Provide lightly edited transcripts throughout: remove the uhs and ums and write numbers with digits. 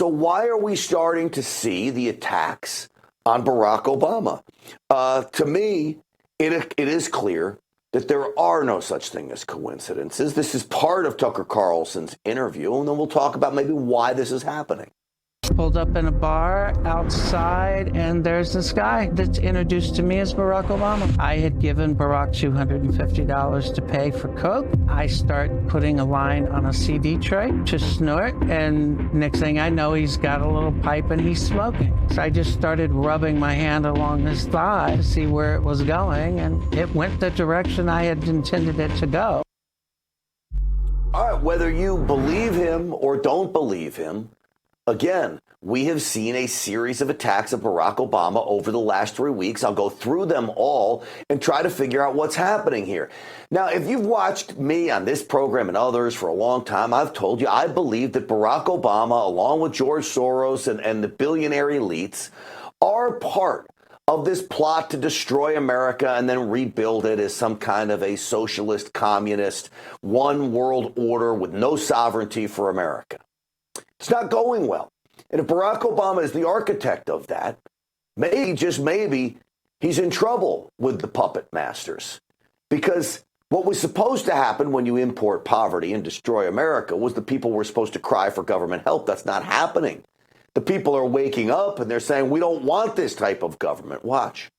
So why are we starting to see the attacks on Barack Obama? To me, it is clear that there are no such thing as coincidences. This is part of Tucker Carlson's interview, and then we'll talk about maybe why this is happening. Pulled up in a bar outside, and there's this guy that's introduced to me as Barack Obama. I had given Barack $250 to pay for coke. I start putting a line on a CD tray to snort, and next thing I know, he's got a little pipe and he's smoking. So I just started rubbing my hand along his thigh to see where it was going, and it went the direction I had intended it to go. All right, whether you believe him or don't believe him, again, we have seen a series of attacks of Barack Obama over the last 3 weeks. I'll go through them all and try to figure out what's happening here. Now, if you've watched me on this program and others for a long time, I've told you I believe that Barack Obama, along with George Soros and the billionaire elites, are part of this plot to destroy America and then rebuild it as some kind of a socialist, communist, one world order with no sovereignty for America. It's not going well. And if Barack Obama is the architect of that, maybe, just maybe, he's in trouble with the puppet masters. Because what was supposed to happen when you import poverty and destroy America was the people were supposed to cry for government help. That's not happening. The people are waking up and they're saying, we don't want this type of government. Watch.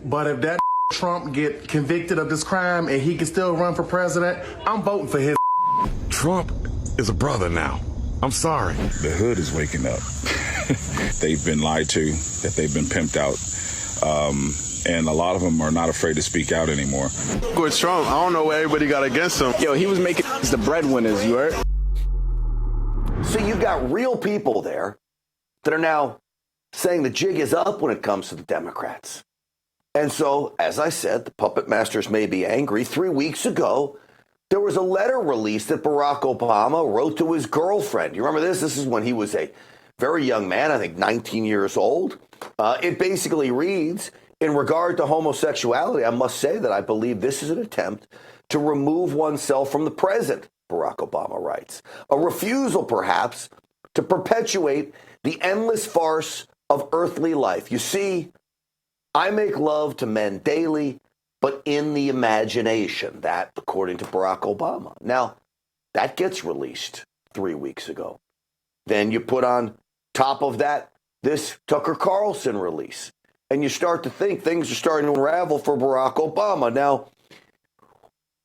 But if that Trump get convicted of this crime and he can still run for president, I'm voting for his. Trump is a brother now. I'm sorry. The hood is waking up. They've been lied to, that they've been pimped out. And a lot of them are not afraid to speak out anymore. With Trump, I don't know what everybody got against him. Yo, he was making the breadwinners, you heard? So you've got real people there that are now saying the jig is up when it comes to the Democrats. And so, as I said, the puppet masters may be angry. 3 weeks ago, there was a letter released that Barack Obama wrote to his girlfriend. You remember this? This is when he was a very young man, I think 19 years old. It basically reads, in regard to homosexuality, I must say that I believe this is an attempt to remove oneself from the present, Barack Obama writes. A refusal, perhaps, to perpetuate the endless farce of earthly life. You see, I make love to men daily, but in the imagination. That, according to Barack Obama. Now, that gets released 3 weeks ago. Then you put on top of that this Tucker Carlson release. And you start to think things are starting to unravel for Barack Obama. Now,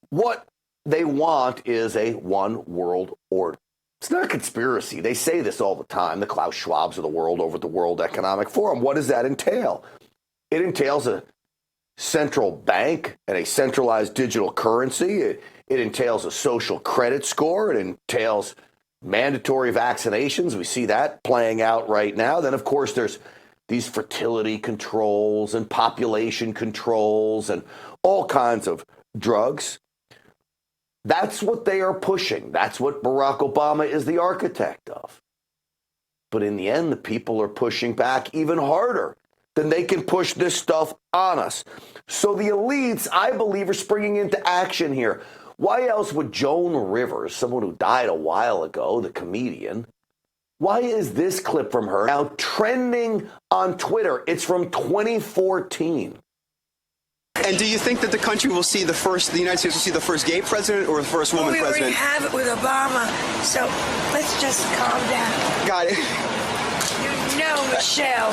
what they want is a one world order. It's not a conspiracy. They say this all the time, the Klaus Schwabs of the world over at the World Economic Forum. What does that entail? It entails a central bank and a centralized digital currency. It entails a social credit score. It entails mandatory vaccinations. We see that playing out right now. Then, of course, there's these fertility controls and population controls and all kinds of drugs. That's what they are pushing. That's what Barack Obama is the architect of. But in the end, the people are pushing back even harder than they can push this stuff on us. So the elites, I believe, are springing into action here. Why else would Joan Rivers, someone who died a while ago, the comedian, why is this clip from her now trending on Twitter? It's from 2014. And do you think that the country will see the United States will see the first gay president or the first woman president? We already have it with Obama, so let's just calm down. Got it. You know Michelle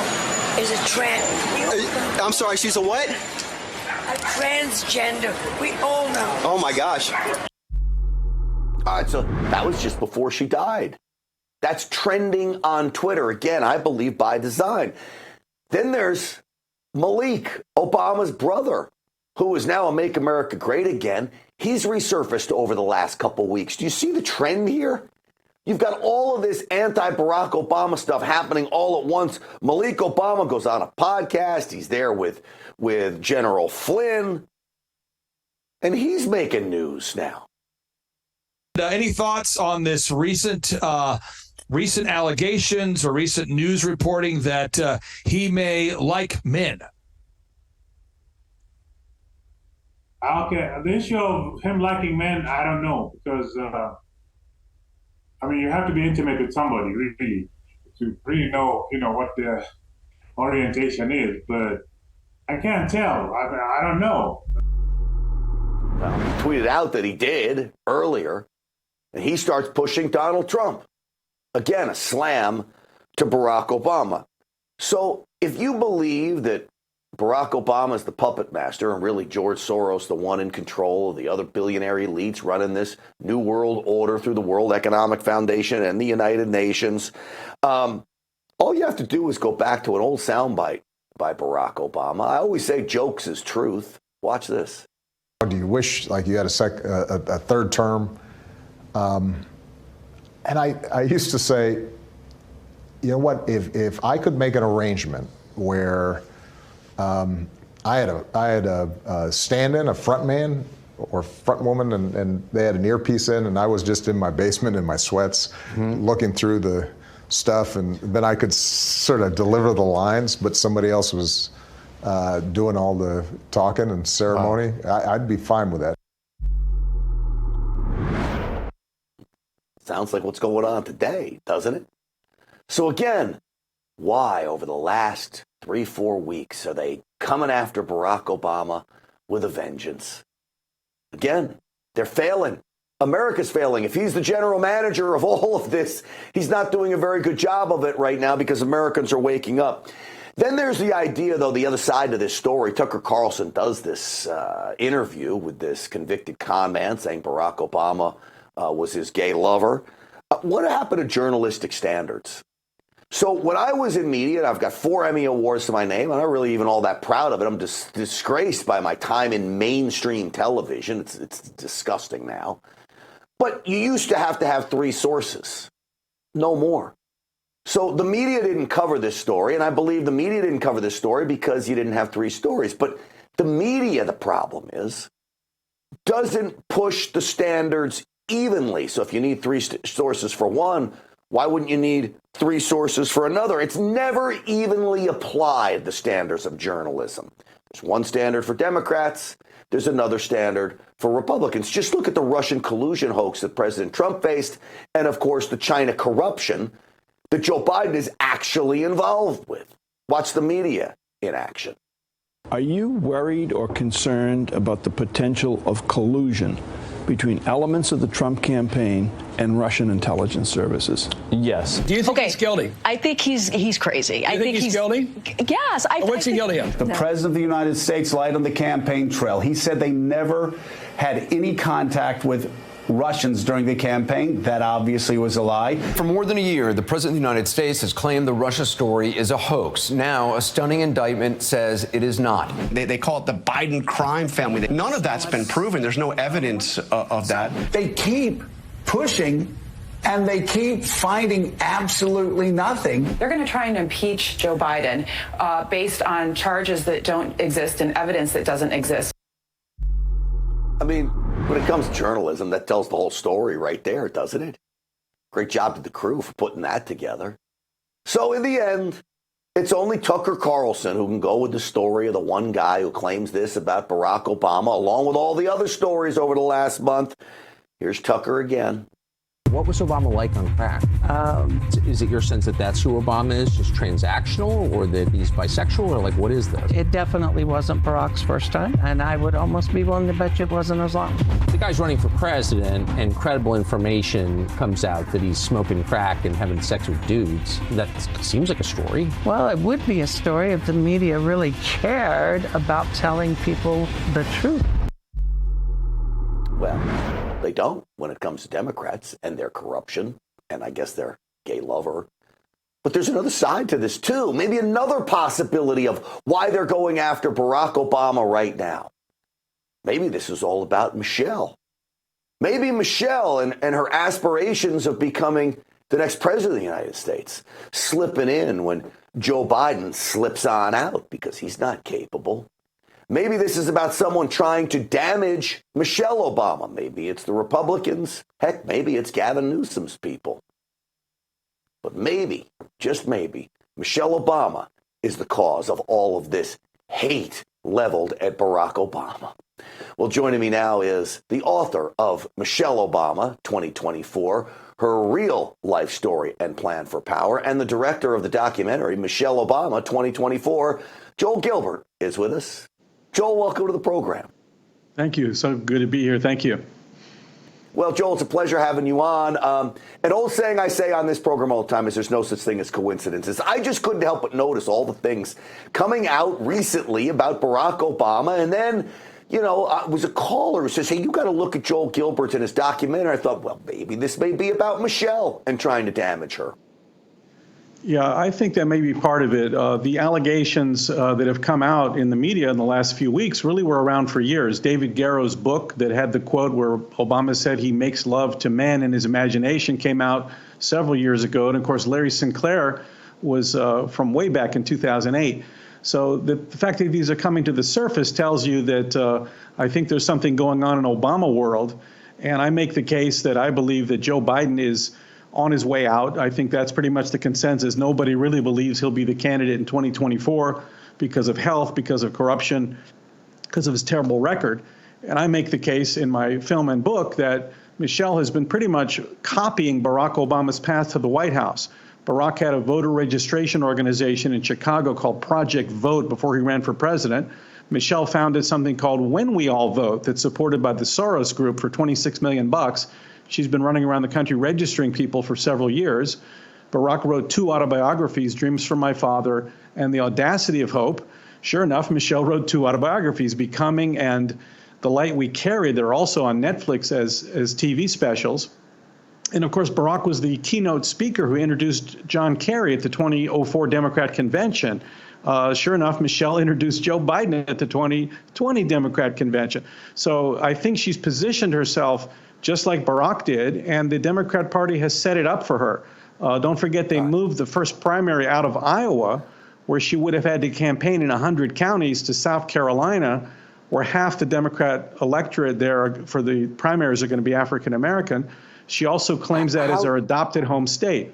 is a I'm sorry, she's a what? A transgender. We all know. Oh my gosh. All right, so that was just before she died. That's trending on Twitter. Again, I believe by design. Then there's Malik, Obama's brother, who is now a Make America Great Again. He's resurfaced over the last couple weeks. Do you see the trend here? You've got all of this anti-Barack Obama stuff happening all at once. Malik Obama goes on a podcast. He's there with General Flynn. And he's making news now. Any thoughts on this recent allegations or recent news reporting that he may like men? Okay, the issue of him liking men, I don't know, because I mean, you have to be intimate with somebody really to really know, what their orientation is. But I can't tell. I don't know. Well, he tweeted out that he did earlier, and he starts pushing Donald Trump. Again, a slam to Barack Obama. So if you believe that Barack Obama is the puppet master and really George Soros the one in control of the other billionaire elites running this new world order through the World Economic Foundation and the United Nations, all you have to do is go back to an old soundbite by Barack Obama. I always say jokes is truth. Watch this. Do you wish like you had a third term? And I used to say, you know what, if I could make an arrangement where I had a stand-in, a front man or front woman, and they had an earpiece in, and I was just in my basement in my sweats looking through the stuff, and then I could sort of deliver the lines, but somebody else was doing all the talking and ceremony. Wow. I'd be fine with that. Sounds like what's going on today, doesn't it? So again, why over the last 3-4 weeks are they coming after Barack Obama with a vengeance? Again, they're failing. America's failing. If he's the general manager of all of this, he's not doing a very good job of it right now because Americans are waking up. Then there's the idea, though, the other side of this story. Tucker Carlson does this interview with this convicted con man saying Barack Obama was his gay lover. What happened to journalistic standards? So when I was in media, and I've got 4 Emmy Awards to my name, I'm not really even all that proud of it. I'm just disgraced by my time in mainstream television. It's disgusting now. But you used to have 3 sources, no more. So the media didn't cover this story, and I believe the media didn't cover this story because you didn't have 3 stories. But the media, the problem is, doesn't push the standards evenly. So if you need 3 sources for one, why wouldn't you need 3 sources for another? It's never evenly applied, the standards of journalism. There's one standard for Democrats. There's another standard for Republicans. Just look at the Russian collusion hoax that President Trump faced, and of course the China corruption that Joe Biden is actually involved with. Watch the media in action. Are you worried or concerned about the potential of collusion between elements of the Trump campaign and Russian intelligence services? Yes. Do you think he's guilty? I think he's crazy. I think he's guilty? Yes. What's he guilty of? The president of the United States lied on the campaign trail. He said they never had any contact with Russians during the campaign. That obviously was a lie. For more than a year, the president of the United States has claimed the Russia story is a hoax. Now, a stunning indictment says it is not. They call it the Biden crime family. None of that's been proven. There's no evidence of that. They keep pushing, and they keep finding absolutely nothing. They're going to try and impeach Joe Biden based on charges that don't exist and evidence that doesn't exist. I mean, when it comes to journalism, that tells the whole story right there, doesn't it? Great job to the crew for putting that together. So in the end, it's only Tucker Carlson who can go with the story of the one guy who claims this about Barack Obama, along with all the other stories over the last month. Here's Tucker again. What was Obama like on crack? Is it your sense that that's who Obama is, just transactional, or that he's bisexual, or like what is this? It definitely wasn't Barack's first time, and I would almost be willing to bet you it wasn't Islam. The guy's running for president, and credible information comes out that he's smoking crack and having sex with dudes. That seems like a story. Well, it would be a story if the media really cared about telling people the truth. Well, they don't when it comes to Democrats and their corruption, and I guess their gay lover. But there's another side to this, too. Maybe another possibility of why they're going after Barack Obama right now. Maybe this is all about Michelle. Maybe Michelle and her aspirations of becoming the next president of the United States, slipping in when Joe Biden slips on out because he's not capable. Maybe this is about someone trying to damage Michelle Obama. Maybe it's the Republicans. Heck, maybe it's Gavin Newsom's people. But maybe, just maybe, Michelle Obama is the cause of all of this hate leveled at Barack Obama. Well, joining me now is the author of Michelle Obama 2024, her real life story and plan for power, and the director of the documentary, Michelle Obama 2024. Joel Gilbert is with us. Joel, welcome to the program. Thank you. So good to be here. Thank you. Well, Joel, it's a pleasure having you on. An old saying I say on this program all the time is there's no such thing as coincidences. I just couldn't help but notice all the things coming out recently about Barack Obama. And then, it was a caller who says, hey, you got to look at Joel Gilbert and his documentary. I thought, well, maybe this may be about Michelle and trying to damage her. Yeah, I think that may be part of it. The allegations that have come out in the media in the last few weeks really were around for years. David Garrow's book that had the quote where Obama said he makes love to men in his imagination came out several years ago. And of course, Larry Sinclair was from way back in 2008. So the fact that these are coming to the surface tells you that I think there's something going on in Obama world. And I make the case that I believe that Joe Biden is on his way out. I think that's pretty much the consensus. Nobody really believes he'll be the candidate in 2024 because of health, because of corruption, because of his terrible record. And I make the case in my film and book that Michelle has been pretty much copying Barack Obama's path to the White House. Barack had a voter registration organization in Chicago called Project Vote before he ran for president. Michelle founded something called When We All Vote that's supported by the Soros Group for $26 million. She's been running around the country registering people for several years. Barack wrote 2 autobiographies, Dreams from My Father and The Audacity of Hope. Sure enough, Michelle wrote 2 autobiographies, Becoming and The Light We Carry. They're also on Netflix as TV specials. And of course, Barack was the keynote speaker who introduced John Kerry at the 2004 Democrat convention. Sure enough, Michelle introduced Joe Biden at the 2020 Democrat convention. So I think she's positioned herself just like Barack did, and the Democrat Party has set it up for her. Don't forget, they moved the first primary out of Iowa, where she would have had to campaign in 100 counties, to South Carolina, where half the Democrat electorate there for the primaries are going to be African American. She also claims that as her adopted home state.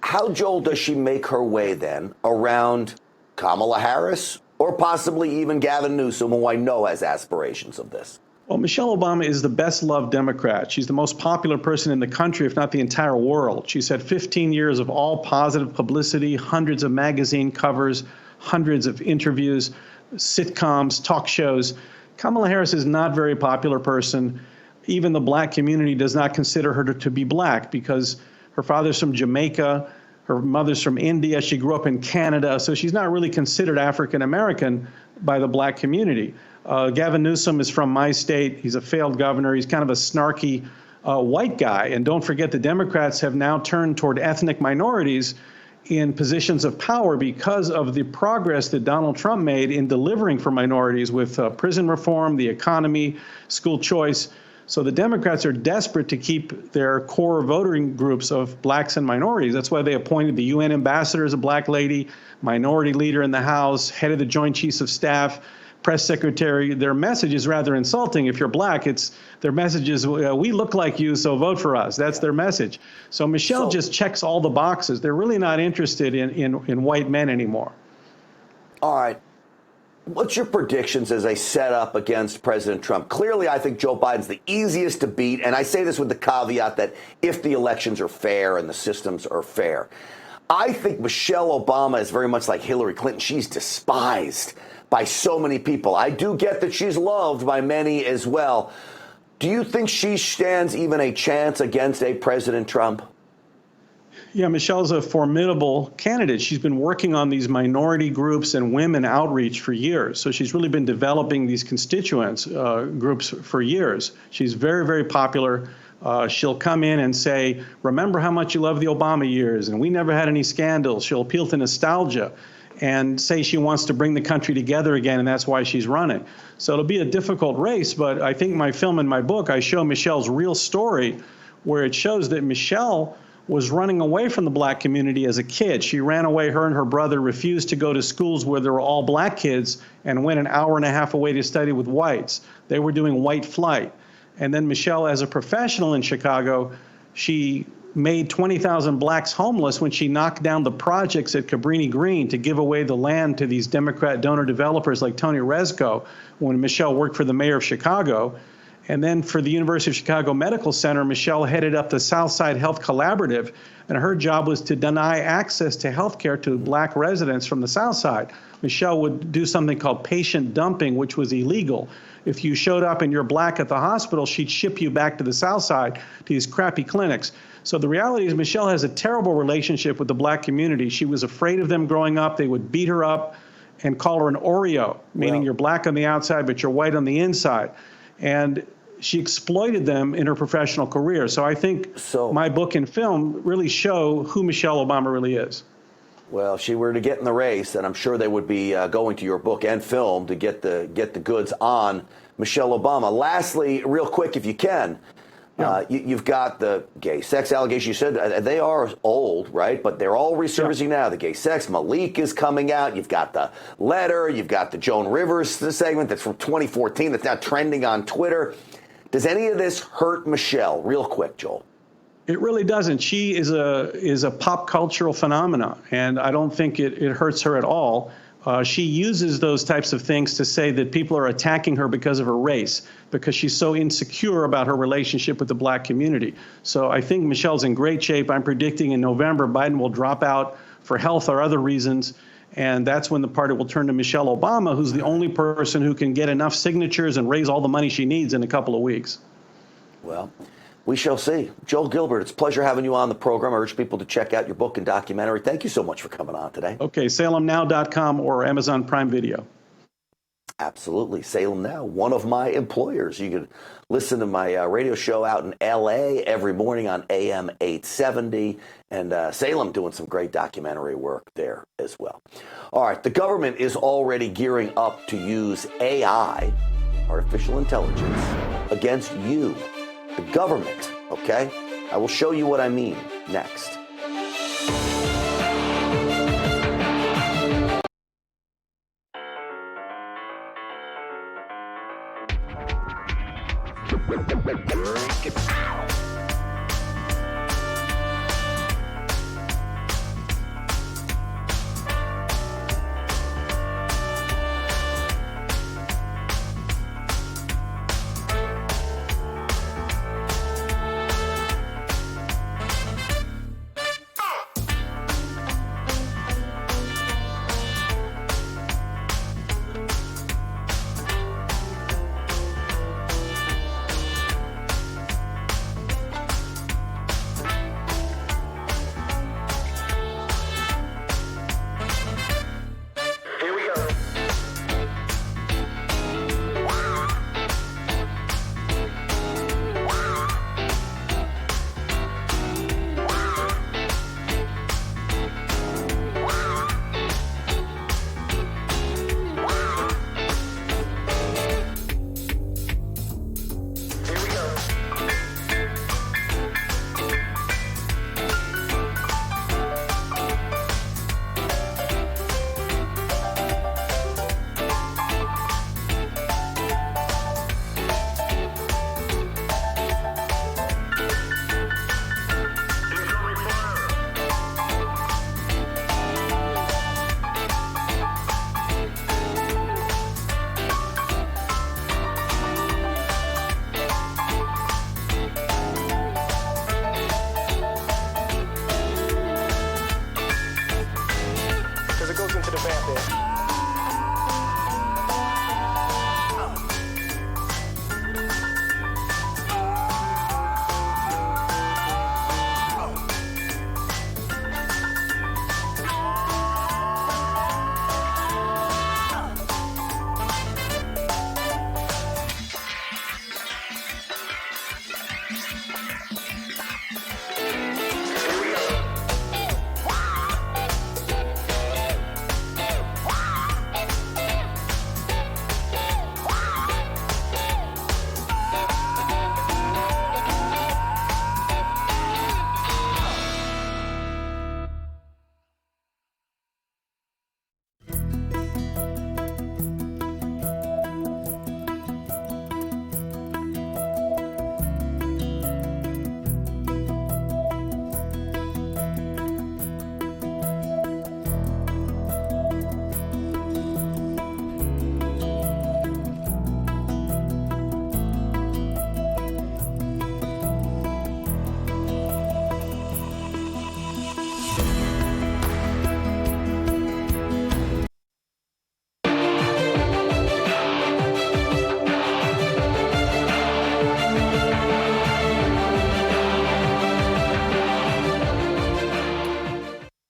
How, Joel, does she make her way then around Kamala Harris or possibly even Gavin Newsom, who I know has aspirations of this? Well, Michelle Obama is the best-loved Democrat. She's the most popular person in the country, if not the entire world. She's had 15 years of all positive publicity, hundreds of magazine covers, hundreds of interviews, sitcoms, talk shows. Kamala Harris is not a very popular person. Even the black community does not consider her to be black because her father's from Jamaica, her mother's from India, she grew up in Canada, so she's not really considered African American by the black community. Gavin Newsom is from my state. He's a failed governor. He's kind of a snarky white guy. And don't forget, the Democrats have now turned toward ethnic minorities in positions of power because of the progress that Donald Trump made in delivering for minorities with prison reform, the economy, school choice. So the Democrats are desperate to keep their core voting groups of blacks and minorities. That's why they appointed the UN ambassador as a black lady, minority leader in the House, head of the Joint Chiefs of Staff, press secretary. Their message is rather insulting. If you're black, their message is, we look like you, so vote for us. That's their message. So Michelle just checks all the boxes. They're really not interested in white men anymore. All right. What's your predictions as they set up against President Trump? Clearly, I think Joe Biden's the easiest to beat. And I say this with the caveat that if the elections are fair and the systems are fair. I think Michelle Obama is very much like Hillary Clinton. She's despised by so many people. I do get that she's loved by many as well. Do you think she stands even a chance against a President Trump? Yeah, Michelle's a formidable candidate. She's been working on these minority groups and women outreach for years. So she's really been developing these constituents groups for years. She's very, very popular. She'll come in and say, remember how much you love the Obama years, and we never had any scandals. She'll appeal to nostalgia and say she wants to bring the country together again, and that's why she's running. So it'll be a difficult race, but I think my film and my book, I show Michelle's real story, where it shows that Michelle was running away from the black community as a kid. She ran away. Her and her brother refused to go to schools where there were all black kids and went an hour and a half away to study with whites. They were doing white flight. And then Michelle, as a professional in Chicago, she made 20,000 blacks homeless when she knocked down the projects at Cabrini Green to give away the land to these Democrat donor developers like Tony Rezko when Michelle worked for the mayor of Chicago. And then for the University of Chicago Medical Center, Michelle headed up the Southside Health Collaborative, and her job was to deny access to health care to black residents from the South Side. Michelle would do something called patient dumping, which was illegal. If you showed up and you're black at the hospital, she'd ship you back to the South Side to these crappy clinics. So the reality is Michelle has a terrible relationship with the black community. She was afraid of them growing up. They would beat her up and call her an Oreo, meaning you're black on the outside, but you're white on the inside. And she exploited them in her professional career. So I think my book and film really show who Michelle Obama really is. Well, if she were to get in the race, and I'm sure they would be going to your book and film to get the goods on Michelle Obama. Lastly, real quick, if you can, you've got the gay sex allegations. You said they are old, right? But they're all resurfacing now. The gay sex, Malik is coming out. You've got the letter. You've got the Joan Rivers segment that's from 2014 that's now trending on Twitter. Does any of this hurt Michelle? Real quick, Joel. It really doesn't. She is a pop cultural phenomena, and I don't think it hurts her at all. She uses those types of things to say that people are attacking her because of her race, because she's so insecure about her relationship with the black community. So I think Michelle's in great shape. I'm predicting in November Biden will drop out for health or other reasons, and that's when the party will turn to Michelle Obama, who's the only person who can get enough signatures and raise all the money she needs in a couple of weeks. Well, we shall see. Joel Gilbert, it's a pleasure having you on the program. I urge people to check out your book and documentary. Thank you so much for coming on today. Okay, salemnow.com or Amazon Prime Video. Absolutely. Salem Now, one of my employers. You can listen to my radio show out in L.A. every morning on AM 870. And Salem doing some great documentary work there as well. All right, the government is already gearing up to use AI, artificial intelligence, against you. The government, okay? I will show you what I mean next.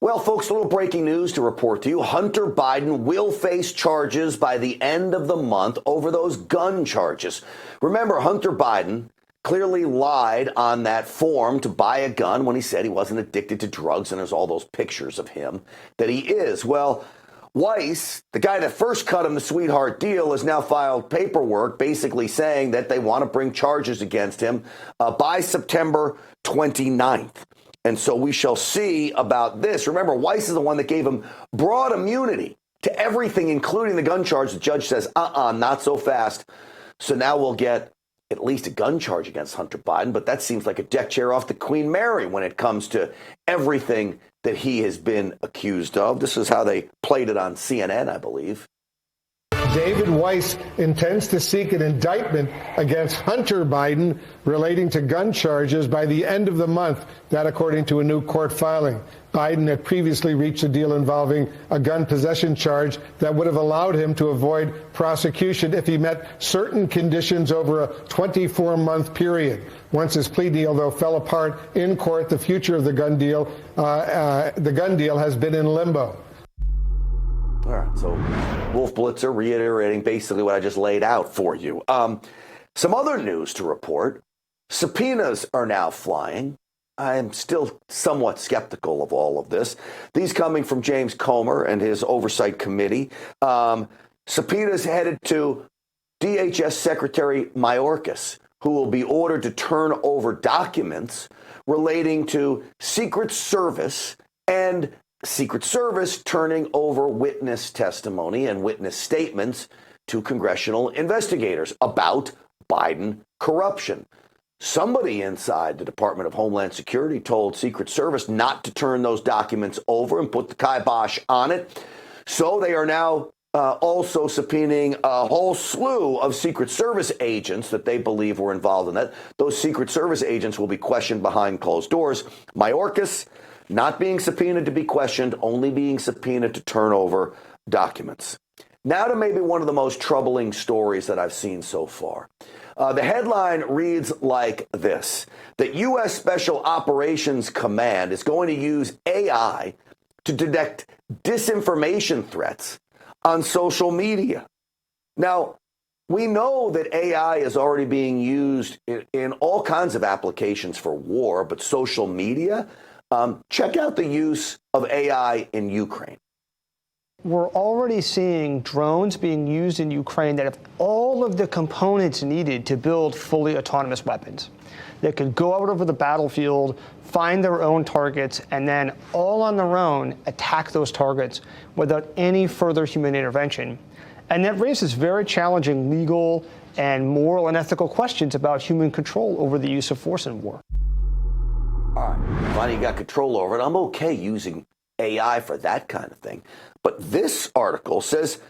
Well, folks, a little breaking news to report to you. Hunter Biden will face charges by the end of the month over those gun charges. Remember, Hunter Biden clearly lied on that form to buy a gun when he said he wasn't addicted to drugs, and there's all those pictures of him that he is. Well, Weiss, the guy that first cut him the sweetheart deal, has now filed paperwork basically saying that they want to bring charges against him by September 29th. And so we shall see about this. Remember, Weiss is the one that gave him broad immunity to everything, including the gun charge. The judge says, not so fast. So now we'll get at least a gun charge against Hunter Biden. But that seems like a deck chair off the Queen Mary when it comes to everything that he has been accused of. This is how they played it on CNN, I believe. David Weiss intends to seek an indictment against Hunter Biden relating to gun charges by the end of the month, that according to a new court filing. Biden had previously reached a deal involving a gun possession charge that would have allowed him to avoid prosecution if he met certain conditions over a 24-month period. Once his plea deal, though, fell apart in court, the future of the gun deal has been in limbo. All right, so Wolf Blitzer reiterating basically what I just laid out for you. Some other news to report. Subpoenas are now flying. I'm still somewhat skeptical of all of this. These coming from James Comer and his oversight committee. Subpoenas headed to DHS Secretary Mayorkas, who will be ordered to turn over documents relating to Secret Service and Secret Service turning over witness testimony and witness statements to congressional investigators about Biden corruption. Somebody inside the Department of Homeland Security told Secret Service not to turn those documents over and put the kibosh on it. So they are now also subpoenaing a whole slew of Secret Service agents that they believe were involved in that. Those Secret Service agents will be questioned behind closed doors. Mayorkas not being subpoenaed to be questioned, only being subpoenaed to turn over documents. Now to maybe one of the most troubling stories that I've seen so far. The headline reads like this: that U.S. Special Operations Command is going to use AI to detect disinformation threats on social media. Now, we know that AI is already being used in all kinds of applications for war, but social media, check out the use of AI in Ukraine. We're already seeing drones being used in Ukraine that have all of the components needed to build fully autonomous weapons that could go out over the battlefield, find their own targets, and then all on their own attack those targets without any further human intervention. And that raises very challenging legal and moral and ethical questions about human control over the use of force in war. All right, finally you got control over it. I'm okay using AI for that kind of thing. But this article says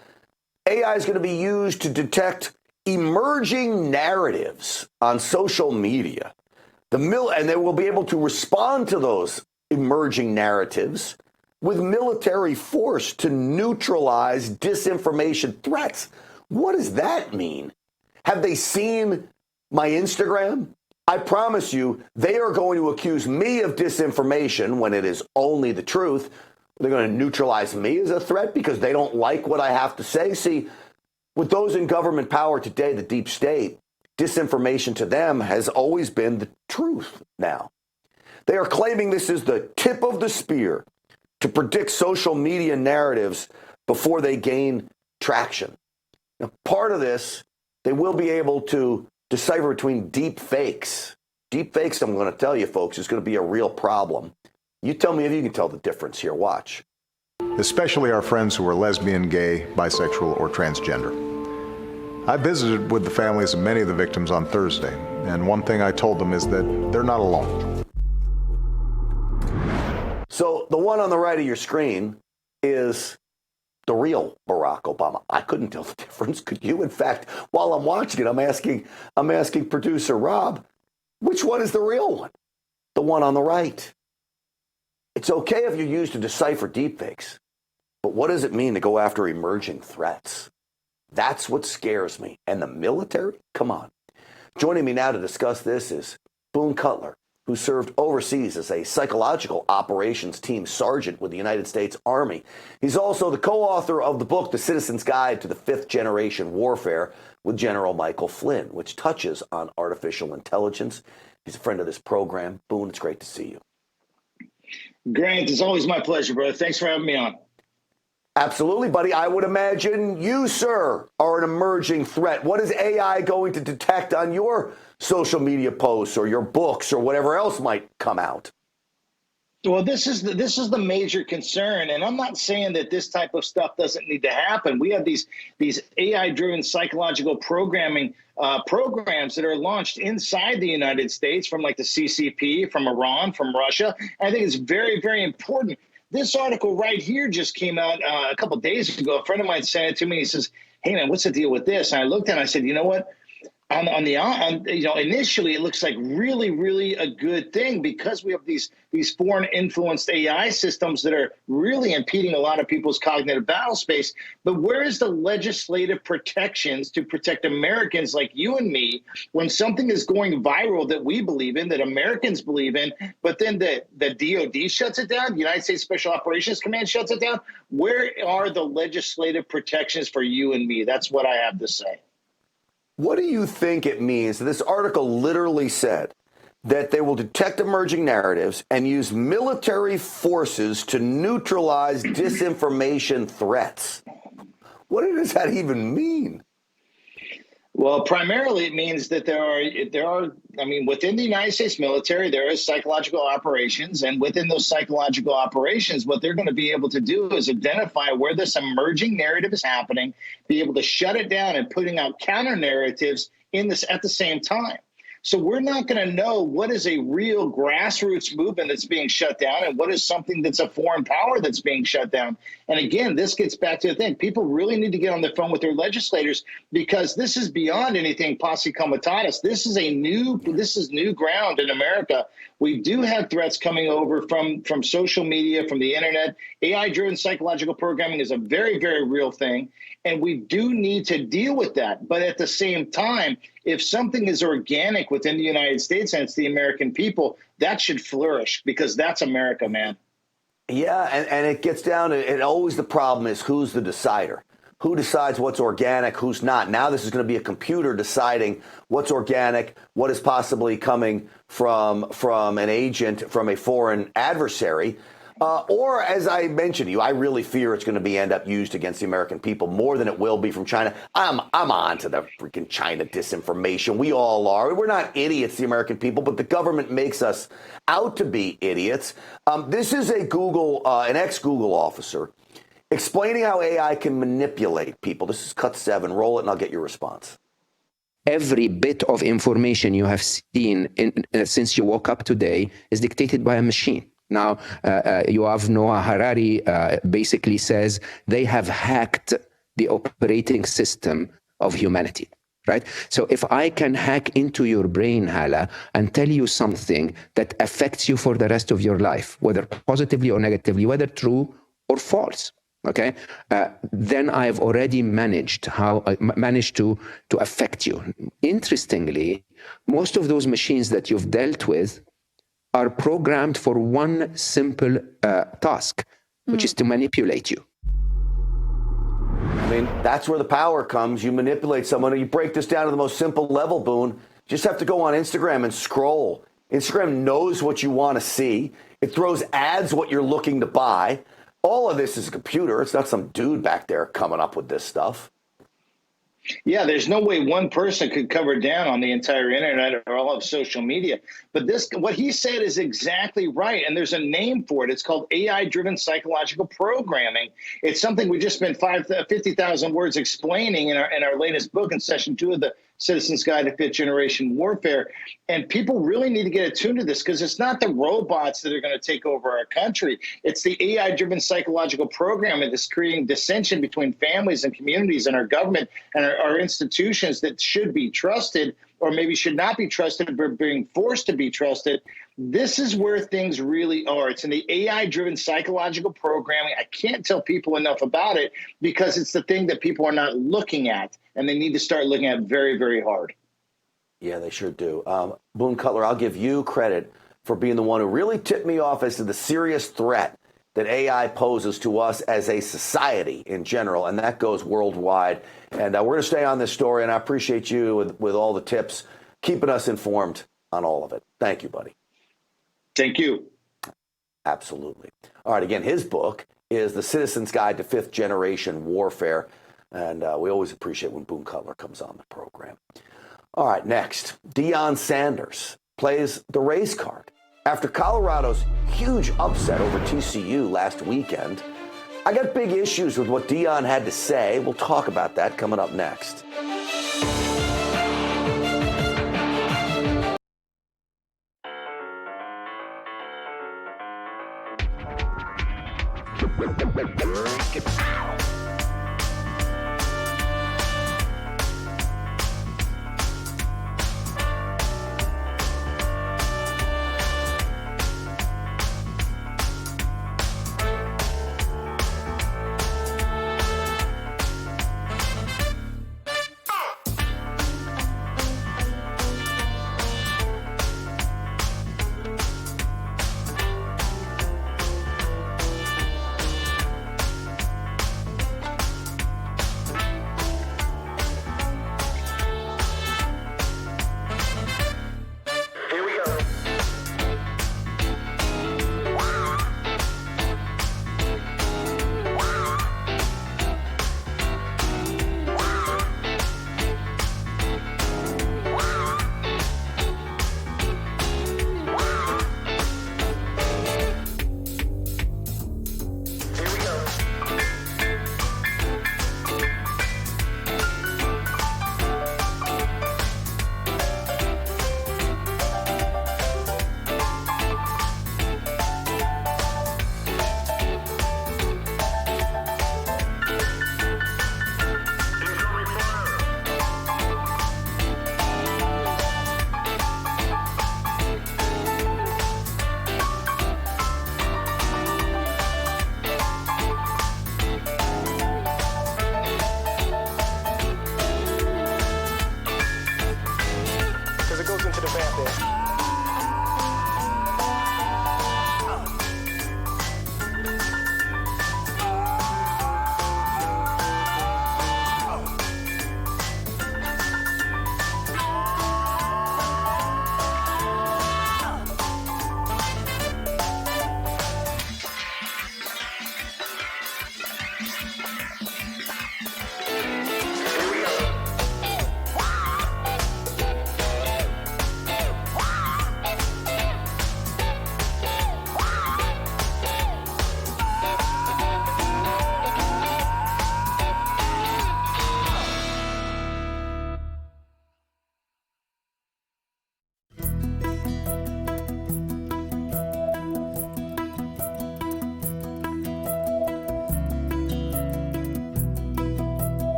AI is going to be used to detect emerging narratives on social media. And they will be able to respond to those emerging narratives with military force to neutralize disinformation threats. What does that mean? Have they seen my Instagram? I promise you, they are going to accuse me of disinformation when it is only the truth. They're going to neutralize me as a threat because they don't like what I have to say. See, with those in government power today, the deep state, disinformation to them has always been the truth now. They are claiming this is the tip of the spear to predict social media narratives before they gain traction. Now, part of this, they will be able to decipher between deep fakes. Deep fakes, I'm going to tell you, folks, is going to be a real problem. You tell me if you can tell the difference here. Watch. Especially our friends who are lesbian, gay, bisexual, or transgender. I visited with the families of many of the victims on Thursday, and one thing I told them is that they're not alone. So the one on the right of your screen is the real Barack Obama. I couldn't tell the difference. Could you? In fact, while I'm watching it, I'm asking producer Rob, which one is the real one? The one on the right. It's okay if you're used to decipher deepfakes, but what does it mean to go after emerging threats? That's what scares me. And the military? Come on. Joining me now to discuss this is Boone Cutler. who served overseas as a psychological operations team sergeant with the United States Army. He's also the co-author of the book, The Citizen's Guide to the Fifth Generation Warfare with General Michael Flynn, which touches on artificial intelligence. He's a friend of this program. Boone, it's great to see you. Grant, it's always my pleasure, brother. Thanks for having me on. Absolutely, buddy. I would imagine you, sir, are an emerging threat. What is AI going to detect on your social media posts or your books or whatever else might come out? Well, this is the major concern, and I'm not saying that this type of stuff doesn't need to happen. We have these AI-driven psychological programming programs that are launched inside the United States from like the CCP, from Iran, from Russia. I think it's very, very important. This article right here just came out a couple of days ago. A friend of mine sent it to me. He says, "Hey man, what's the deal with this?" And I looked at it and I said, "You know what? Initially it looks like really, really a good thing because we have these foreign influenced AI systems that are really impeding a lot of people's cognitive battle space. But where is the legislative protections to protect Americans like you and me when something is going viral that we believe in, that Americans believe in, but then the DOD shuts it down, the United States Special Operations Command shuts it down? Where are the legislative protections for you and me?" That's what I have to say. What do you think it means? This article literally said that they will detect emerging narratives and use military forces to neutralize disinformation threats. What does that even mean? Well, primarily it means that there are, within the United States military, there is psychological operations. And within those psychological operations, what they're going to be able to do is identify where this emerging narrative is happening, be able to shut it down and putting out counter narratives at the same time. So we're not going to know what is a real grassroots movement that's being shut down and what is something that's a foreign power that's being shut down. And again, this gets back to the thing. People really need to get on the phone with their legislators because this is beyond anything posse comitatus. This is new ground in America. We do have threats coming over from social media, from the internet. AI-driven psychological programming is a very, very real thing. And we do need to deal with that. But at the same time, if something is organic within the United States and it's the American people, that should flourish because that's America, man. Yeah, and it gets down to, and always the problem is who's the decider? Who decides what's organic, who's not? Now this is going to be a computer deciding what's organic, what is possibly coming from an agent, from a foreign adversary. Or, as I mentioned to you, I really fear it's going to end up used against the American people more than it will be from China. I'm on to the freaking China disinformation. We all are. We're not idiots, the American people, but the government makes us out to be idiots. This is an ex-Google officer explaining how AI can manipulate people. This is cut 7. Roll it and I'll get your response. Every bit of information you have seen since you woke up today is dictated by a machine. Now, Yuval Noah Harari basically says they have hacked the operating system of humanity, right? So if I can hack into your brain, Hala, and tell you something that affects you for the rest of your life, whether positively or negatively, whether true or false, okay, then I've already managed to affect you. Interestingly, most of those machines that you've dealt with are programmed for one simple task, which is to manipulate you. I mean, that's where the power comes. You manipulate someone. You break this down to the most simple level, Boone. Just have to go on Instagram and scroll. Instagram knows what you want to see. It throws ads what you're looking to buy. All of this is a computer. It's not some dude back there coming up with this stuff. Yeah, there's no way one person could cover down on the entire internet or all of social media. But what he said is exactly right. And there's a name for it. It's called AI-driven psychological programming. It's something we just spent 50,000 words explaining in our latest book in session 2 of the Citizen's Guide to Fifth Generation Warfare. And people really need to get attuned to this because it's not the robots that are going to take over our country. It's the AI-driven psychological programming that's creating dissension between families and communities and our government and our institutions that should be trusted or maybe should not be trusted but being forced to be trusted. This is where things really are. It's in the AI-driven psychological programming. I can't tell people enough about it because it's the thing that people are not looking at, and they need to start looking at very, very hard. Yeah, they sure do. Boone Cutler, I'll give you credit for being the one who really tipped me off as to the serious threat that AI poses to us as a society in general, and that goes worldwide. And we're going to stay on this story, and I appreciate you with all the tips, keeping us informed on all of it. Thank you, buddy. Thank you. Absolutely. All right, again, his book is The Citizen's Guide to Fifth Generation Warfare, and we always appreciate when Boone Cutler comes on the program. All right, next, Deion Sanders plays the race card. After Colorado's huge upset over TCU last weekend, I got big issues with what Deion had to say. We'll talk about that coming up next.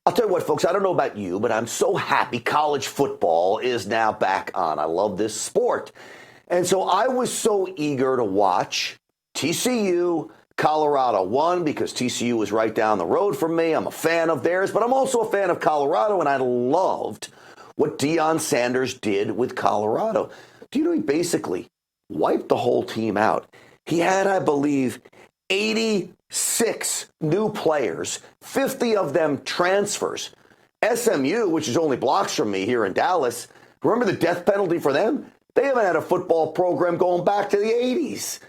I'll tell you what, folks, I don't know about you, but I'm so happy college football is now back on. I love this sport. And so I was so eager to watch TCU. Colorado won because TCU was right down the road from me. I'm a fan of theirs, but I'm also a fan of Colorado, and I loved what Deion Sanders did with Colorado. Do you know he basically wiped the whole team out? He had, I believe, 86 new players, 50 of them transfers. SMU, which is only blocks from me here in Dallas, remember the death penalty for them? They haven't had a football program going back to the 80s.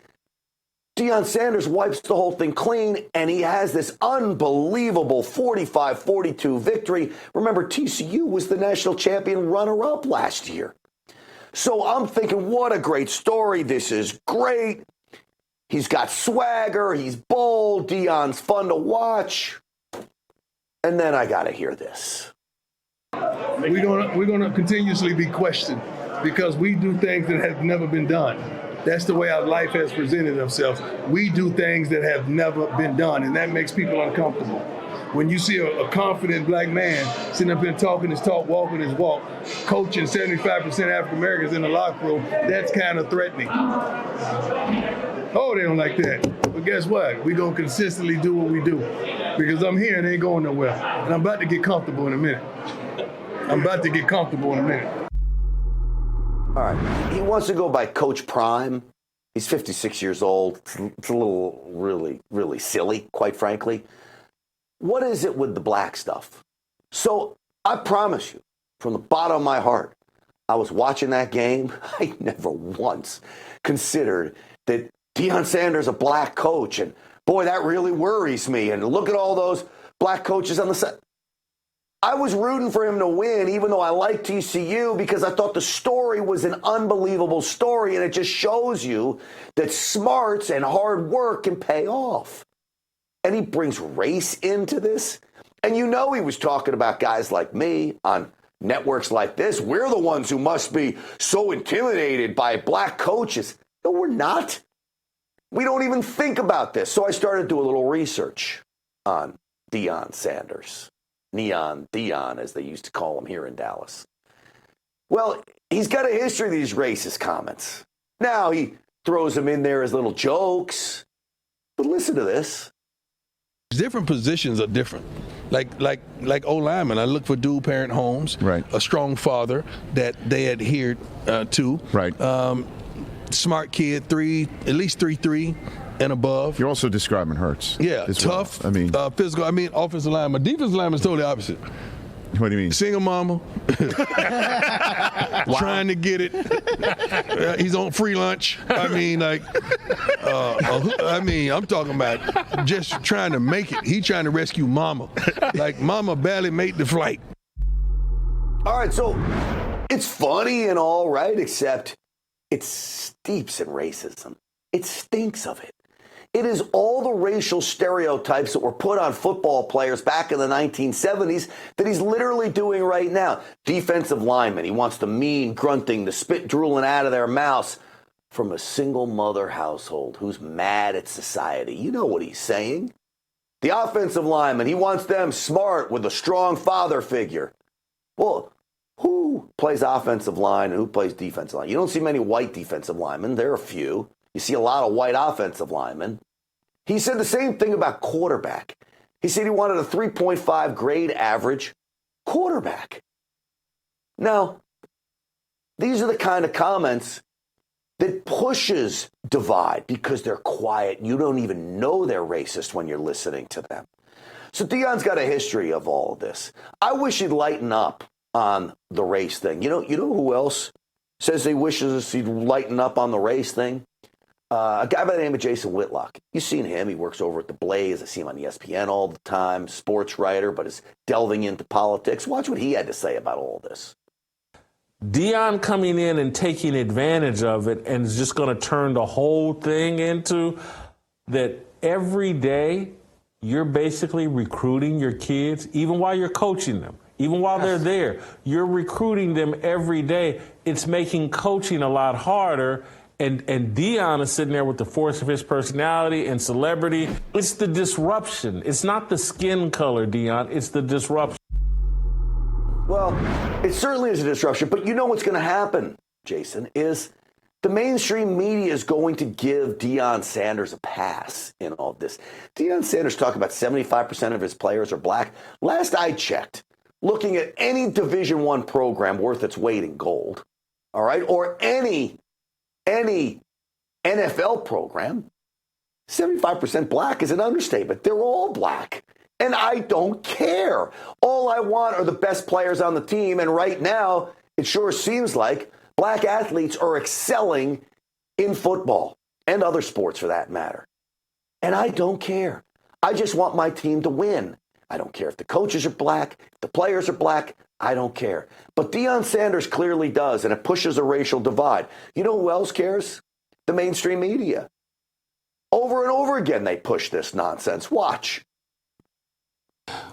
Deion Sanders wipes the whole thing clean, and he has this unbelievable 45-42 victory. Remember, TCU was the national champion runner-up last year. So I'm thinking, what a great story. This is great. He's got swagger. He's bold. Deion's fun to watch. And then I got to hear this. We're gonna continuously be questioned. because we do things that have never been done. That's the way our life has presented themselves. We do things that have never been done, and that makes people uncomfortable. When you see a confident black man sitting up here talking his talk, walking his walk, coaching 75% African Americans in the locker room, that's kind of threatening. Oh, they don't like that. But guess what? We're going to consistently do what we do because I'm here and they ain't going nowhere. And I'm about to get comfortable in a minute. All right. He wants to go by Coach Prime. He's 56 years old. It's a little really silly, quite frankly. What is it with the black stuff? So I promise you, from the bottom of my heart, I was watching that game. I never once considered that Deion Sanders a black coach. And boy, that really worries me. And look at all those black coaches on the side. I was rooting for him to win, even though I like TCU, because I thought the story was an unbelievable story. And it just shows you that smarts and hard work can pay off. And he brings race into this. And you know he was talking about guys like me on networks like this. We're the ones who must be so intimidated by black coaches. No, we're not. We don't even think about this. So I started to do a little research on Deion Sanders. Neon Deion, as they used to call him here in Dallas. Well, he's got a history of these racist comments. Now he throws them in there as little jokes. But listen to this. Different positions are different. Like O-lineman, I look for dual parent homes, right? A strong father that they adhered to, right? Smart kid, at least 3.3 and above. You're also describing Hurts. Yeah, tough. Well. I mean, physical. I mean, offensive lineman. Defensive lineman is totally opposite. What do you mean? Single mama, trying to get it. He's on free lunch. I mean, I'm talking about just trying to make it. He trying to rescue mama. Like mama barely made the flight. All right, so it's funny and all right, except it steeps in racism. It stinks of it. It is all the racial stereotypes that were put on football players back in the 1970s that he's literally doing right now. Defensive lineman, he wants the mean grunting, the spit drooling out of their mouths from a single mother household who's mad at society. You know what he's saying. The offensive lineman, he wants them smart with a strong father figure. Well, who plays offensive line and who plays defensive line? You don't see many white defensive linemen. There are a few. You see a lot of white offensive linemen. He said the same thing about quarterback. He said he wanted a 3.5 grade average quarterback. Now, these are the kind of comments that pushes divide because they're quiet. You don't even know they're racist when you're listening to them. So Deion's got a history of all of this. I wish he'd lighten up on the race thing. You know who else says he wishes he'd lighten up on the race thing? A guy by the name of Jason Whitlock. You've seen him. He works over at The Blaze. I see him on ESPN all the time, sports writer, but is delving into politics. Watch what he had to say about all this. Deion coming in and taking advantage of it and is just going to turn the whole thing into that every day you're basically recruiting your kids, even while you're coaching them. Even while they're there, you're recruiting them every day. It's making coaching a lot harder. And Deion is sitting there with the force of his personality and celebrity. It's the disruption. It's not the skin color, Deion. It's the disruption. Well, it certainly is a disruption. But you know what's going to happen, Jason, is the mainstream media is going to give Deion Sanders a pass in all of this. Deion Sanders talked about 75% of his players are black. Last I checked, looking at any Division I program worth its weight in gold, all right, or any NFL program, 75% black is an understatement. They're all black. And I don't care. All I want are the best players on the team. And right now, it sure seems like black athletes are excelling in football and other sports for that matter. And I don't care. I just want my team to win. I don't care if the coaches are black, if the players are black. I don't care. But Deion Sanders clearly does, and it pushes a racial divide. You know who else cares? The mainstream media. Over and over again, they push this nonsense. Watch.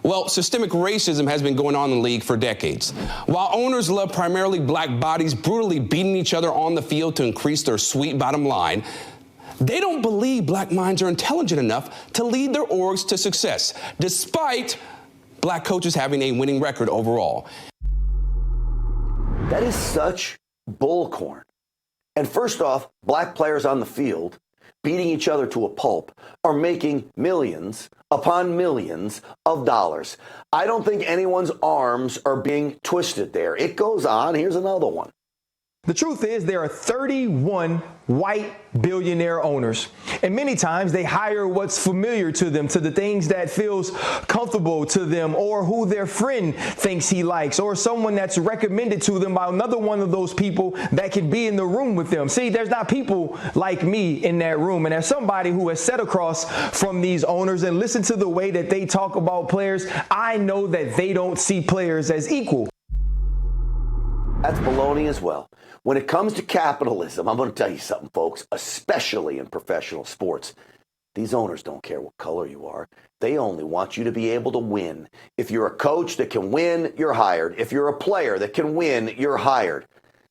Well, systemic racism has been going on in the league for decades. While owners love primarily black bodies brutally beating each other on the field to increase their sweet bottom line, they don't believe black minds are intelligent enough to lead their orgs to success, despite black coaches having a winning record overall. That is such bullcorn. And first off, black players on the field beating each other to a pulp are making millions upon millions of dollars. I don't think anyone's arms are being twisted there. It goes on. Here's another one. The truth is there are 31 white billionaire owners, and many times they hire what's familiar to them, to the things that feels comfortable to them, or who their friend thinks he likes, or someone that's recommended to them by another one of those people that can be in the room with them. See, there's not people like me in that room, and as somebody who has sat across from these owners and listened to the way that they talk about players, I know that they don't see players as equal. That's baloney as well. When it comes to capitalism, I'm going to tell you something, folks, especially in professional sports. These owners don't care what color you are. They only want you to be able to win. If you're a coach that can win, you're hired. If you're a player that can win, you're hired.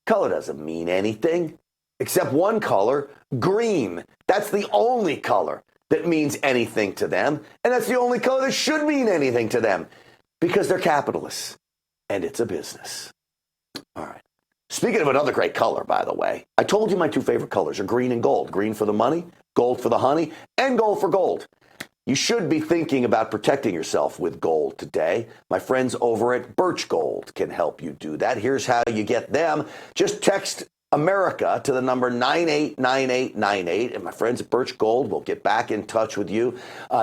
Color doesn't mean anything except one color, green. That's the only color that means anything to them. And that's the only color that should mean anything to them because they're capitalists and it's a business. All right. Speaking of another great color, by the way, I told you my two favorite colors are green and gold. Green for the money, gold for the honey, and gold for gold. You should be thinking about protecting yourself with gold today. My friends over at Birch Gold can help you do that. Here's how you get them. Just text America to the number 989898, and my friends at Birch Gold will get back in touch with you.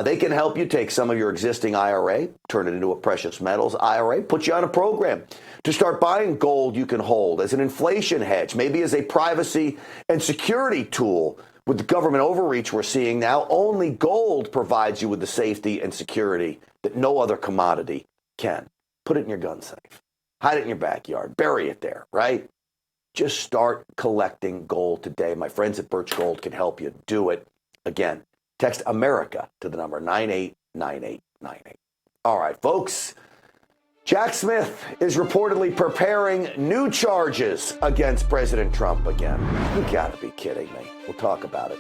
They can help you take some of your existing IRA, turn it into a precious metals IRA, put you on a program to start buying gold you can hold as an inflation hedge, maybe as a privacy and security tool. With the government overreach we're seeing now, only gold provides you with the safety and security that no other commodity can. Put it in your gun safe. Hide it in your backyard. Bury it there, right? Just start collecting gold today. My friends at Birch Gold can help you do it. Again, text America to the number 989898. All right, folks. Jack Smith is reportedly preparing new charges against President Trump again. You gotta be kidding me. We'll talk about it.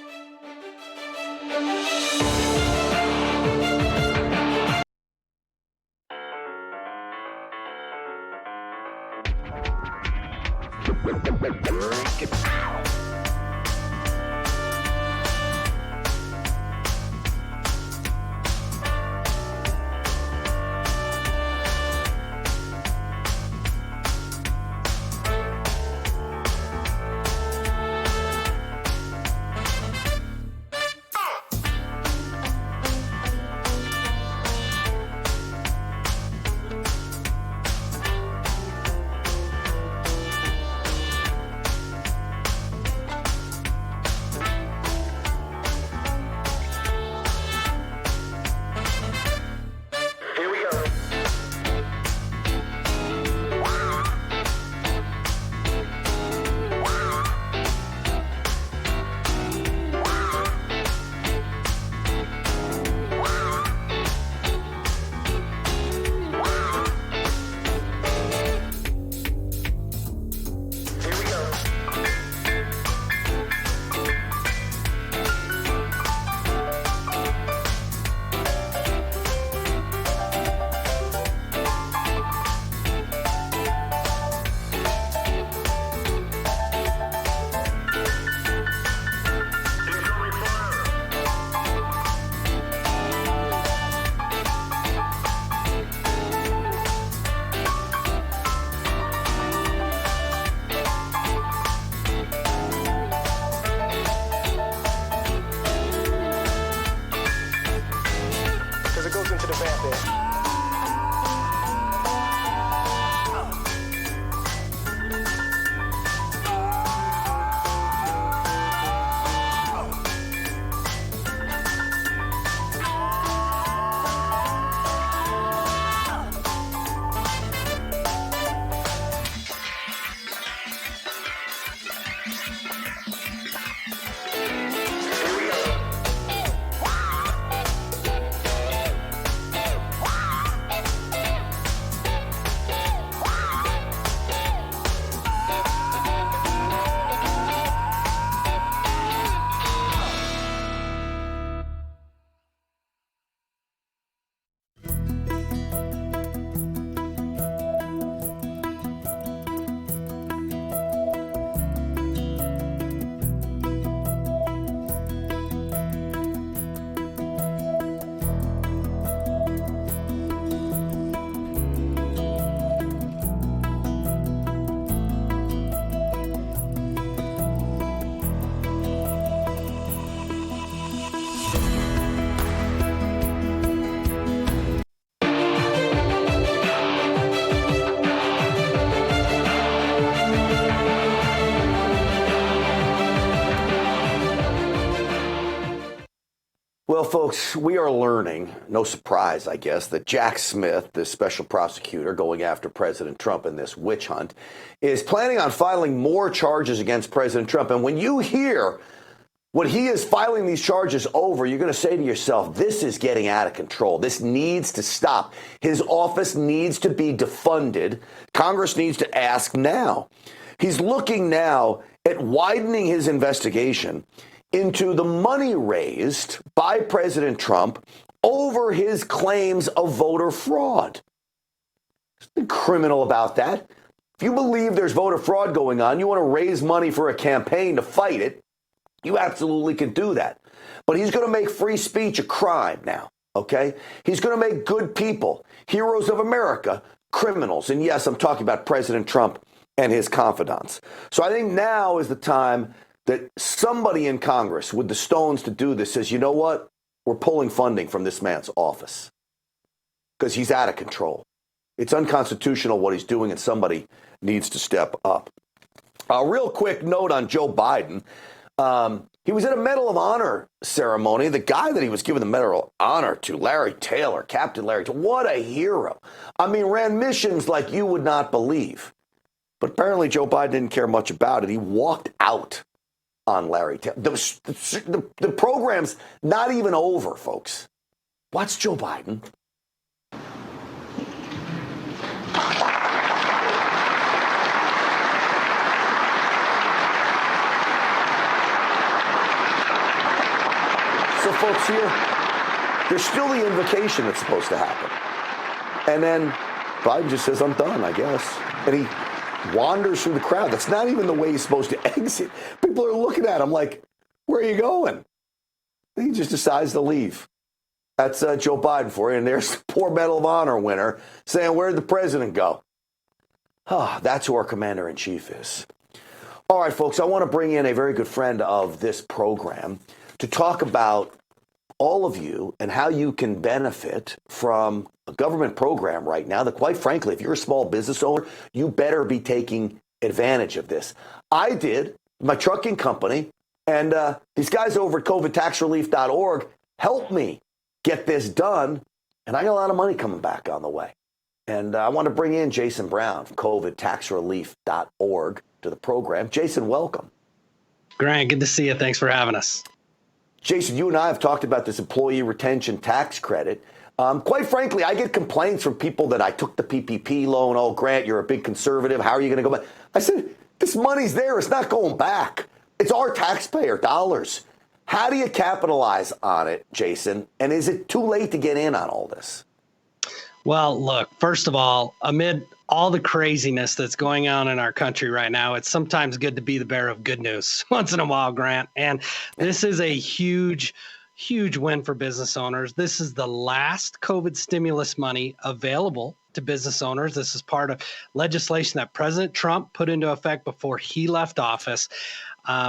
Well, folks, we are learning, no surprise, I guess, that Jack Smith, this special prosecutor going after President Trump in this witch hunt, is planning on filing more charges against President Trump. And when you hear what he is filing these charges over, you're going to say to yourself, this is getting out of control. This needs to stop. His office needs to be defunded. Congress needs to ask now. He's looking now at widening his investigation into the money raised by President Trump over his claims of voter fraud. There's nothing criminal about that. If you believe there's voter fraud going on, you want to raise money for a campaign to fight it, you absolutely can do that. But he's going to make free speech a crime now, okay? He's going to make good people, heroes of America, criminals. And yes, I'm talking about President Trump and his confidants. So I think now is the time that somebody in Congress with the stones to do this says, you know what? We're pulling funding from this man's office because he's out of control. It's unconstitutional what he's doing, and somebody needs to step up. A real quick note on Joe Biden. He was at a Medal of Honor ceremony. The guy that he was giving the Medal of Honor to, Larry Taylor, Captain Larry Taylor, what a hero. I mean, ran missions like you would not believe. But apparently Joe Biden didn't care much about it. He walked out on Larry Taylor. The program's not even over, folks. Watch Joe Biden. So, folks, here, there's still the invocation that's supposed to happen. And then Biden just says, I'm done, I guess. And he wanders through the crowd. That's not even the way he's supposed to exit. People are looking at him like, where are you going? And he just decides to leave. That's Joe Biden for you. And there's the poor Medal of Honor winner saying, where'd the president go? That's who our commander-in-chief is. All right, folks, I want to bring in a very good friend of this program to talk about all of you and how you can benefit from a government program right now that, quite frankly, if you're a small business owner, you better be taking advantage of this. I did, my trucking company, and these guys over at covidtaxrelief.org helped me get this done, and I got a lot of money coming back on the way. And I want to bring in Jason Brown from covidtaxrelief.org to the program. Jason, welcome. Grant, good to see you. Thanks for having us. Jason, you and I have talked about this employee retention tax credit. Quite frankly, I get complaints from people that I took the PPP loan. Oh, Grant, you're a big conservative. How are you going to go back? I said, this money's there. It's not going back. It's our taxpayer dollars. How do you capitalize on it, Jason? And is it too late to get in on all this? Well, look, first of all, amid all the craziness that's going on in our country right now, it's sometimes good to be the bearer of good news once in a while, Grant. And this is a huge win for business owners. This is the last COVID stimulus money available to business owners. This is part of legislation that President Trump put into effect before he left office.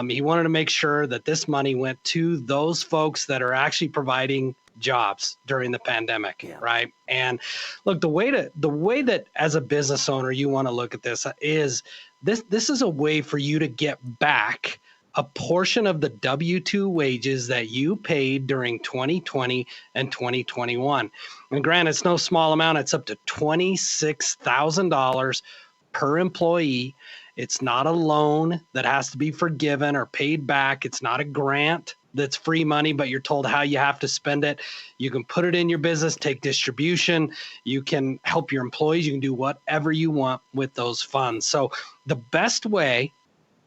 He wanted to make sure that this money went to those folks that are actually providing jobs during the pandemic, right? And look, the way that as a business owner you want to look at this is this is a way for you to get back a portion of the W-2 wages that you paid during 2020 and 2021. And granted, it's no small amount. It's up to $26,000 per employee. It's not a loan that has to be forgiven or paid back. It's not a grant that's free money, but you're told how you have to spend it. You can put it in your business, take distribution. You can help your employees. You can do whatever you want with those funds. So the best way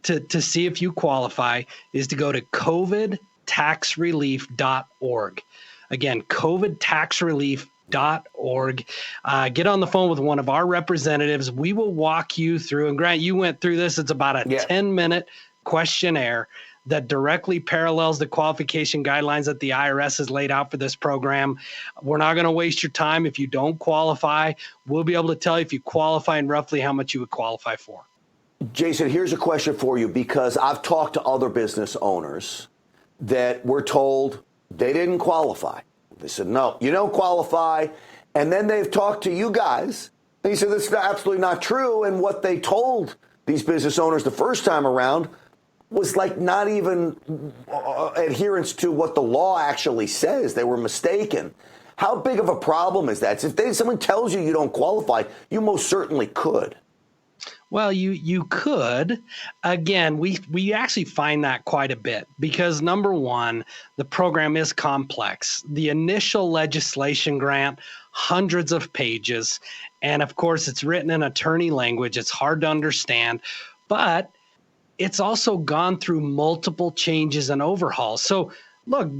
to see if you qualify is to go to covidtaxrelief.org. Again, covidtaxrelief.org. Get on the phone with one of our representatives. We will walk you through. And Grant, you went through this. It's about a 10-minute questionnaire that directly parallels the qualification guidelines that the IRS has laid out for this program. We're not going to waste your time. If you don't qualify, we'll be able to tell you if you qualify and roughly how much you would qualify for. Jason, here's a question for you, because I've talked to other business owners that were told they didn't qualify. They said, no, you don't qualify. And then they've talked to you guys, and you said this is absolutely not true. And what they told these business owners the first time around was like not even adherence to what the law actually says. They were mistaken. How big of a problem is that? If someone tells you you don't qualify, you most certainly could. Well, you could. Again, we actually find that quite a bit because, number one, the program is complex. The initial legislation grant, hundreds of pages, and of course, it's written in attorney language. It's hard to understand, but it's also gone through multiple changes and overhauls. So, look,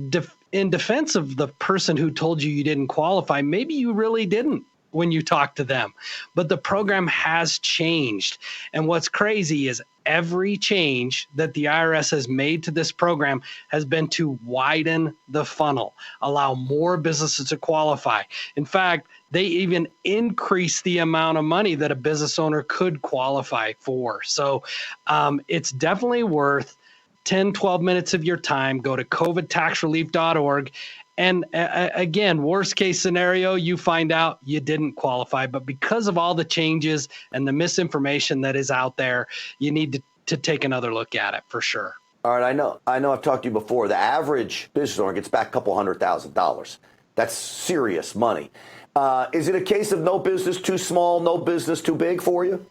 in defense of the person who told you didn't qualify, maybe you really didn't when you talk to them. But the program has changed. And what's crazy is every change that the IRS has made to this program has been to widen the funnel, allow more businesses to qualify. In fact, they even increase the amount of money that a business owner could qualify for. So it's definitely worth 10, 12 minutes of your time. Go to covidtaxrelief.org. And again, worst case scenario, you find out you didn't qualify. But because of all the changes and the misinformation that is out there, you need to take another look at it for sure. All right, I know I've talked to you before. The average business owner gets back a couple $100,000. That's serious money. Is it a case of no business too small, no business too big for you?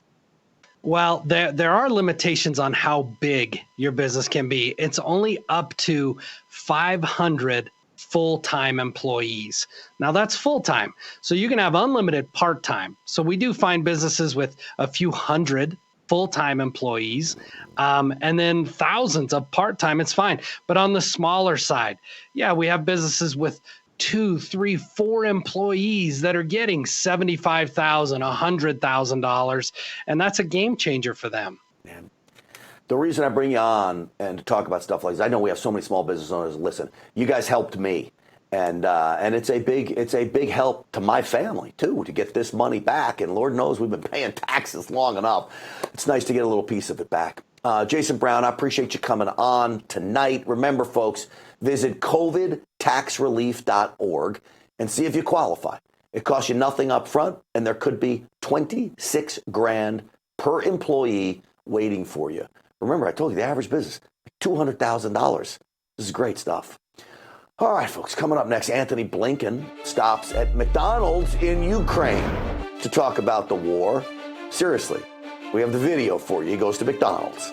Well, there are limitations on how big your business can be. It's only up to 500 full-time employees. Now that's full-time. So you can have unlimited part-time. So we do find businesses with a few hundred full-time employees, and then thousands of part-time. It's fine. But on the smaller side, yeah, we have businesses with 2, 3, 4 employees that are getting $75,000, $100,000, and that's a game changer for them. Man. The reason I bring you on and to talk about stuff like this, I know we have so many small business owners. Listen, you guys helped me, and it's a big help to my family too to get this money back. And Lord knows we've been paying taxes long enough. It's nice to get a little piece of it back. Jason Brown, I appreciate you coming on tonight. Remember, folks, visit covidtaxrelief.org and see if you qualify. It costs you nothing up front, and there could be $26,000 per employee waiting for you. Remember, I told you the average business, $200,000. This is great stuff. All right, folks, coming up next, Anthony Blinken stops at McDonald's in Ukraine to talk about the war. Seriously, we have the video for you. He goes to McDonald's.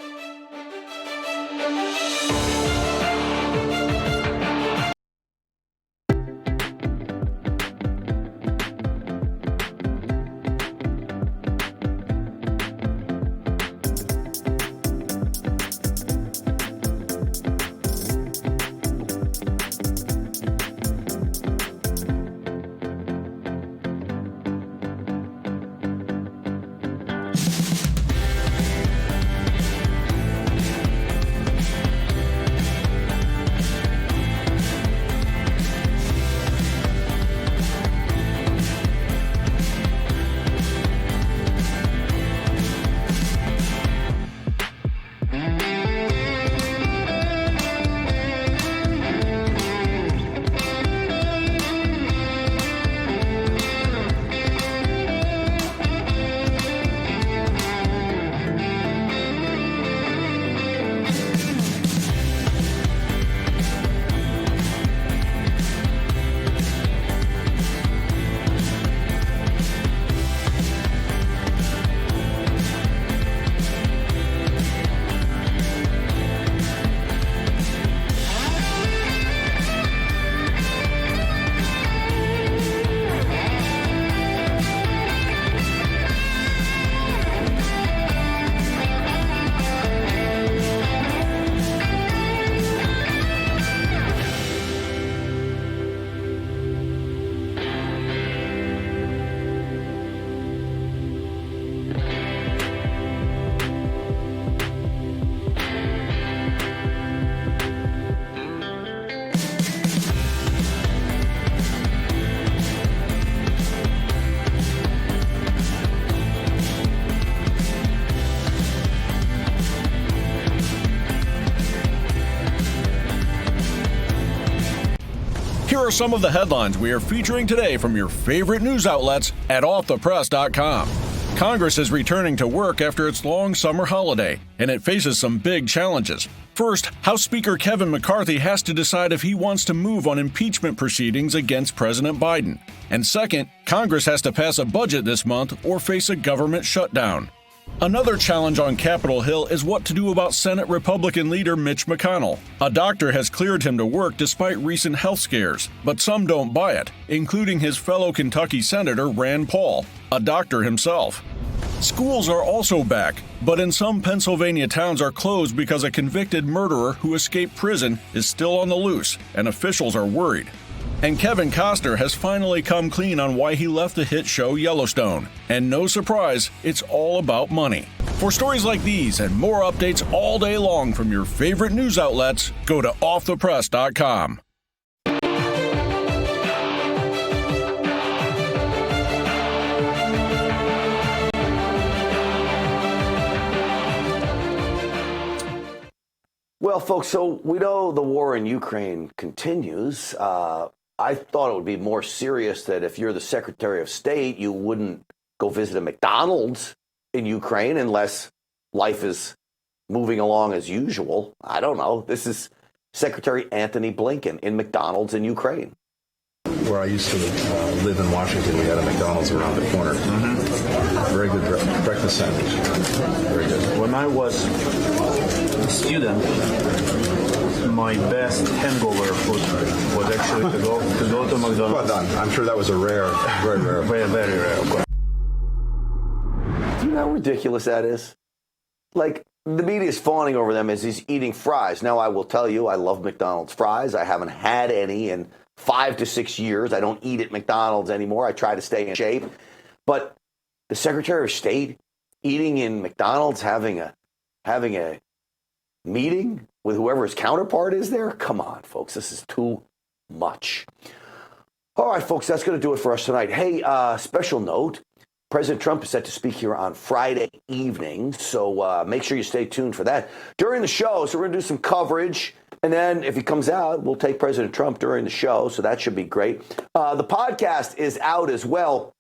Here are some of the headlines we are featuring today from your favorite news outlets at offthepress.com. Congress is returning to work after its long summer holiday, and it faces some big challenges. First, House Speaker Kevin McCarthy has to decide if he wants to move on impeachment proceedings against President Biden. And second, Congress has to pass a budget this month or face a government shutdown. Another challenge on Capitol Hill is what to do about Senate Republican leader Mitch McConnell. A doctor has cleared him to work despite recent health scares, but some don't buy it, including his fellow Kentucky Senator Rand Paul, a doctor himself. Schools are also back, but in some Pennsylvania towns are closed because a convicted murderer who escaped prison is still on the loose, and officials are worried. And Kevin Costner has finally come clean on why he left the hit show Yellowstone. And no surprise, it's all about money. For stories like these and more updates all day long from your favorite news outlets, go to offthepress.com. Well, folks, so we know the war in Ukraine continues. I thought it would be more serious that if you're the Secretary of State, you wouldn't go visit a McDonald's in Ukraine unless life is moving along as usual. I don't know. This is Secretary Anthony Blinken in McDonald's in Ukraine. Where I used to live in Washington, we had a McDonald's around the corner. Very good breakfast sandwich. Very good. When I was a student, my best hangover food was actually to go to McDonald's. Well done. I'm sure that was a rare, very rare. Very, very rare, of course. Do you know how ridiculous that is? Like, the media is fawning over them as he's eating fries. Now, I will tell you, I love McDonald's fries. I haven't had any in 5 to 6 years. I don't eat at McDonald's anymore. I try to stay in shape. But the Secretary of State eating in McDonald's, having a meeting with whoever his counterpart is there? Come on, folks. This is too much. All right, folks, that's going to do it for us tonight. Hey, special note. President Trump is set to speak here on Friday evening, so make sure you stay tuned for that. During the show, so we're going to do some coverage, and then if he comes out, we'll take President Trump during the show, so that should be great. The podcast is out as well.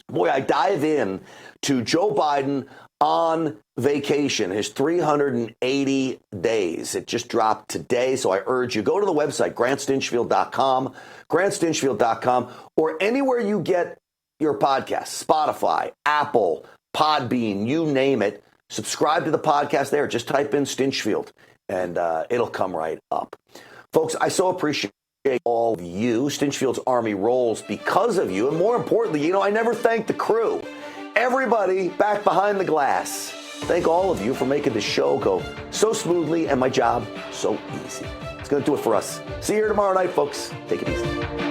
Boy, I dive in to Joe Biden on vacation, his 380 days. It just dropped today, so I urge you, go to the website, GrantStinchfield.com, or anywhere you get your podcast, Spotify, Apple, Podbean, you name it. Subscribe to the podcast there. Just type in Stinchfield, and it'll come right up. Folks, I so appreciate all of you. Stinchfield's Army rolls because of you. And more importantly, I never thank the crew. Everybody back behind the glass. Thank all of you for making the show go so smoothly and my job so easy. It's going to do it for us. See you here tomorrow night, folks. Take it easy.